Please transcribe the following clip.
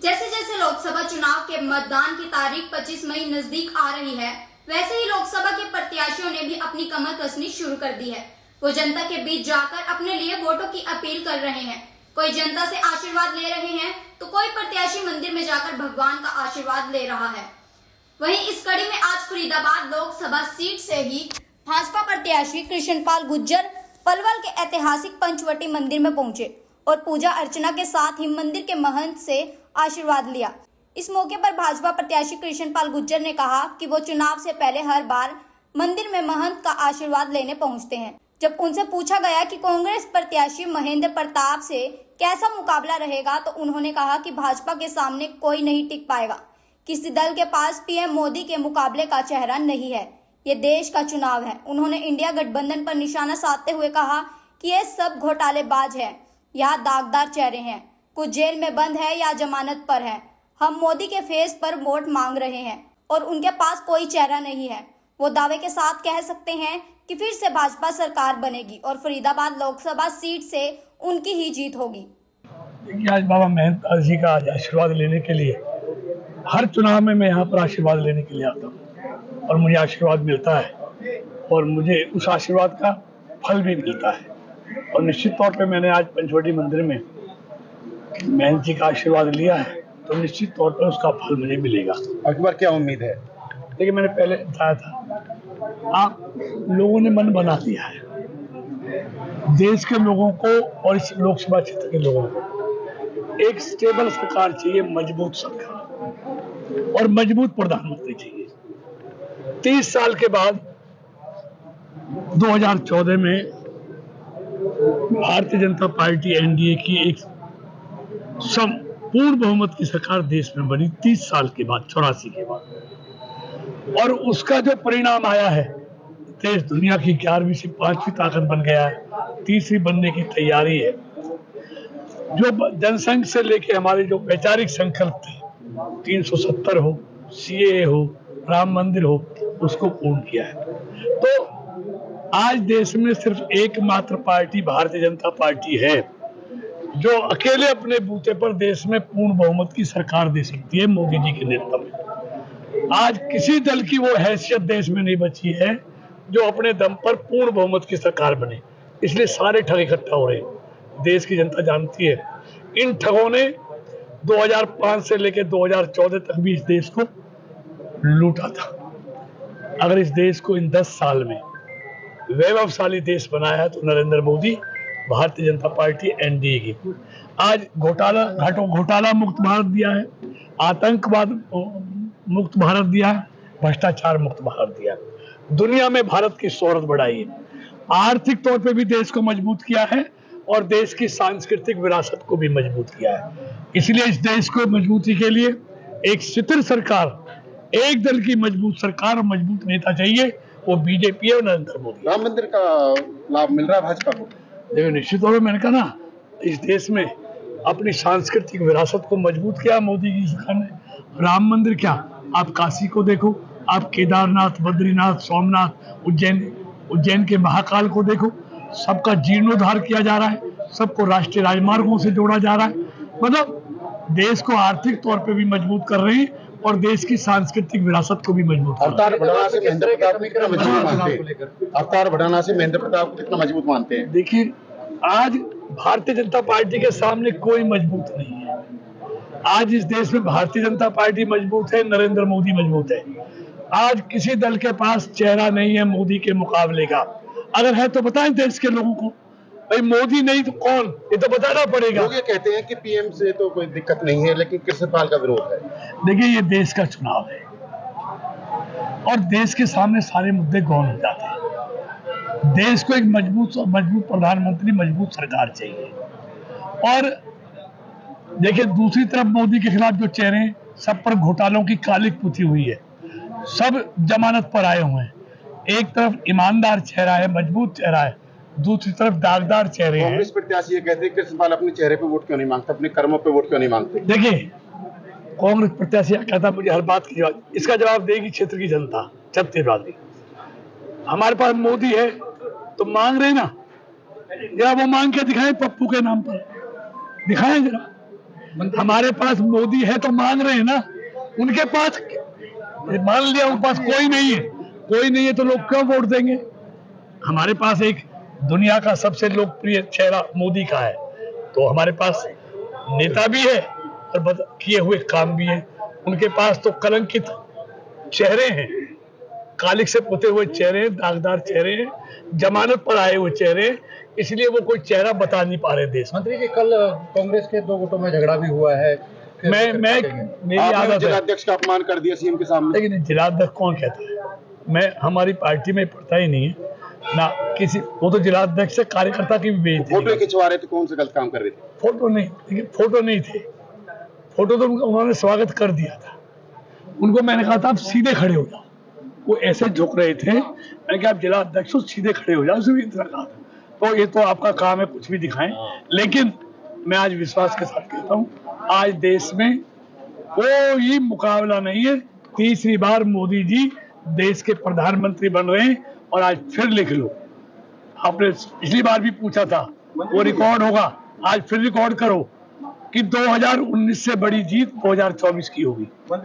जैसे जैसे लोकसभा चुनाव के मतदान की तारीख 25 मई नजदीक आ रही है, वैसे ही लोकसभा के प्रत्याशियों ने भी अपनी कमर कसनी शुरू कर दी है। वो जनता के बीच जाकर अपने लिए वोटों की अपील कर रहे हैं। कोई जनता से आशीर्वाद ले रहे हैं तो कोई प्रत्याशी मंदिर में जाकर भगवान का आशीर्वाद ले रहा है। वहीं इस कड़ी में आज फरीदाबाद लोकसभा सीट से ही भाजपा प्रत्याशी कृष्णपाल गुर्जर पलवल के ऐतिहासिक पंचवटी मंदिर में पहुंचे और पूजा अर्चना के साथ ही मंदिर के महंत से आशीर्वाद लिया। इस मौके पर भाजपा प्रत्याशी कृष्णपाल गुर्जर ने कहा कि वो चुनाव से पहले हर बार मंदिर में महंत का आशीर्वाद लेने पहुंचते हैं। जब उनसे पूछा गया कि कांग्रेस प्रत्याशी महेंद्र प्रताप से कैसा मुकाबला रहेगा, तो उन्होंने कहा कि भाजपा के सामने कोई नहीं टिक पाएगा। किसी दल के पास पीएम मोदी के मुकाबले का चेहरा नहीं है। ये देश का चुनाव है। उन्होंने इंडिया गठबंधन पर निशाना साधते हुए कहा कि ये सब घोटालेबाज है। यहाँ दागदार चेहरे हैं, कुछ जेल में बंद है या जमानत पर है। हम मोदी के फेस पर वोट मांग रहे हैं और उनके पास कोई चेहरा नहीं है। वो दावे के साथ कह सकते हैं कि फिर से भाजपा सरकार बनेगी और फरीदाबाद लोकसभा सीट से उनकी ही जीत होगी। आज बाबा महेंद्र जी का आशीर्वाद लेने के लिए हर चुनाव में मैं यहाँ पर आशीर्वाद लेने के लिए आता हूँ और मुझे आशीर्वाद मिलता है और मुझे उस आशीर्वाद का फल भी मिलता है। और निश्चित तौर पे मैंने आज पंचवटी मंदिर में महेंद्र जी का आशीर्वाद लिया है, तो निश्चित तौर पर उसका फल मुझे मिलेगा। अगली बार क्या उम्मीद है? देखिए, मैंने पहले बताया था, आप लोगों ने मन बना दिया है। देश के लोगों को और इस लोकसभा क्षेत्र के लोगों को एक स्टेबल सरकार चाहिए, मजबूत सरकार और मजबूत प्रधानमंत्री चाहिए। 30 साल के बाद 2014 में भारतीय जनता पार्टी एनडीए की एक पूर्ण बहुमत की सरकार देश में बनी 30 साल के बाद, 84 के बाद, और उसका जो परिणाम आया है, देश दुनिया की 11वीं से 5वीं ताकत बन गया है, 3री बनने की तैयारी है। जो जनसंघ से लेके हमारे जो वैचारिक संकल्प थे, 370 हो, सीएए हो, राम मंदिर हो, उसको पूर्ण किया है। तो आज देश में सिर्फ एकमात्र पार्टी भारतीय जनता पार्टी है जो अकेले अपने बूते पर देश में पूर्ण बहुमत की सरकार दे सकती है, मोदी जी के नेतृत्व में। आज किसी दल की वो हैसियत देश में नहीं बची है जो अपने दम पर पूर्ण बहुमत की सरकार बने, इसलिए सारे ठग इकट्ठा हो रहे हैं। देश की जनता जानती है, इन ठगों ने 2005 से लेकर 2014 तक भी इस देश को लूटा था। अगर इस देश को इन 10 साल में वैभवशाली देश बनाया है तो नरेंद्र मोदी, भारतीय जनता पार्टी, एनडीए की। आज घोटाला मुक्त भारत दिया है, आतंकवाद मुक्त भारत दिया है, भ्रष्टाचार मुक्त भारत दिया है। दुनिया में भारत की शोहरत बढ़ाई है, आर्थिक तौर पे भी देश को मजबूत किया है और देश की सांस्कृतिक विरासत को भी मजबूत किया है। इसलिए इस देश को मजबूती के लिए एक स्थिर सरकार, एक दल की मजबूत सरकार और मजबूत नेता चाहिए, वो बीजेपी है और नरेंद्र मोदी। राम मंदिर का लाभ मिल रहा है भाजपा को? देखो, निश्चित तौर पर मैंने कहा ना, इस देश में अपनी सांस्कृतिक विरासत को मजबूत किया मोदी की सरकार ने। राम मंदिर क्या, आप काशी को देखो, आप केदारनाथ, बद्रीनाथ, सोमनाथ, उज्जैन के महाकाल को देखो, सबका जीर्णोद्धार किया जा रहा है, सबको राष्ट्रीय राजमार्गों से जोड़ा जा रहा है। मतलब देश को आर्थिक तौर पे भी मजबूत कर रहे हैं और देश की सांस्कृतिक विरासत को भी मजबूत कर रहे हैं। अवतार बढ़ाना से महेंद्र प्रताप को कितना मजबूत मानते हैं? अवतार बढ़ाना से महेंद्र प्रताप को कितना मजबूत मानते हैं? देखिए, आज भारतीय जनता पार्टी के सामने कोई मजबूत नहीं है। आज इस देश में भारतीय जनता पार्टी मजबूत है, नरेंद्र मोदी मजबूत है। आज किसी दल के पास चेहरा नहीं है मोदी के मुकाबले का। अगर है तो बताएं देश के लोगों को, भाई मोदी नहीं तो कौन, ये तो बताना पड़ेगा। लोग ये कहते हैं कि पीएम से तो कोई दिक्कत नहीं है, लेकिन कृष्णपाल का विरोध है। देखिए, ये देश का चुनाव है और देश के सामने सारे मुद्दे गौण हो जाते हैं। देश को एक मजबूत प्रधानमंत्री, मजबूत सरकार चाहिए। और देखिए, दूसरी तरफ मोदी के खिलाफ जो चेहरे, सब पर घोटालों की कालिक पुती हुई है, सब जमानत पर आए हुए हैं। एक तरफ ईमानदार चेहरा है, मजबूत चेहरा है, दूसरी तरफ दागदार चेहरे हैं। कांग्रेस प्रत्याशी ये कहते हैं कृष्णपाल अपने चेहरे पे वोट क्यों नहीं मांगते, अपने कर्मों पे वोट क्यों नहीं मांगते? देखिए, कांग्रेस प्रत्याशी कहता मुझे हर बात की जवाब, इसका जवाब देगी क्षेत्र की जनता, छत्तीसगढ़ की। हमारे पास मोदी है तो मांग रहे ना, जरा वो मांग के दिखाएं, पप्पू के नाम पर दिखाएं जरा। हमारे पास मोदी है तो मान रहे हैं ना, उनके पास मान लिया उनके पास कोई नहीं है तो लोग क्यों वोट देंगे? हमारे पास एक दुनिया का सबसे लोकप्रिय चेहरा मोदी का है, तो हमारे पास नेता भी है और किए हुए काम भी है। उनके पास तो कलंकित चेहरे हैं, कालिक से पुते हुए चेहरे, दागदार चेहरे, जमानत पर आए हुए चेहरे, इसलिए वो कोई चेहरा बता नहीं पा रहे देश में। मंत्री जी, कल कांग्रेस के 2 गुटों में झगड़ा भी हुआ है। मेरी आपने आदत है, जिलाध्यक्ष का अपमान कर दिया सीएम के सामने। लेकिन जिलाध्यक्ष कौन कहता है? मैं हमारी पार्टी में पढ़ता ही नहीं है ना किसी, वो तो जिलाध्यक्ष से कार्यकर्ता की भी बेइज्जती। फोटो खिंचवा रहे थे, कौन सा गलत काम कर रहे थे? फोटो नहीं थे, फोटो तो उन्होंने स्वागत कर दिया था। उनको मैंने कहा था आप सीधे खड़े हो जाओ, वो ऐसे झुक रहे थे, मैंने कहा आप जिला अध्यक्ष हो, सीधे खड़े हो जाओ, उसने इतना कहा था। तो ये तो आपका काम है, कुछ भी दिखाएं, लेकिन मैं आज विश्वास के साथ कहता हूँ, आज देश में कोई मुकाबला नहीं है। तीसरी बार मोदी जी देश के प्रधानमंत्री बन रहे हैं, और आज फिर लिख लो, आपने पिछली बार भी पूछा था, वो रिकॉर्ड होगा, आज फिर रिकॉर्ड करो कि 2019 से बड़ी जीत 2024 की होगी।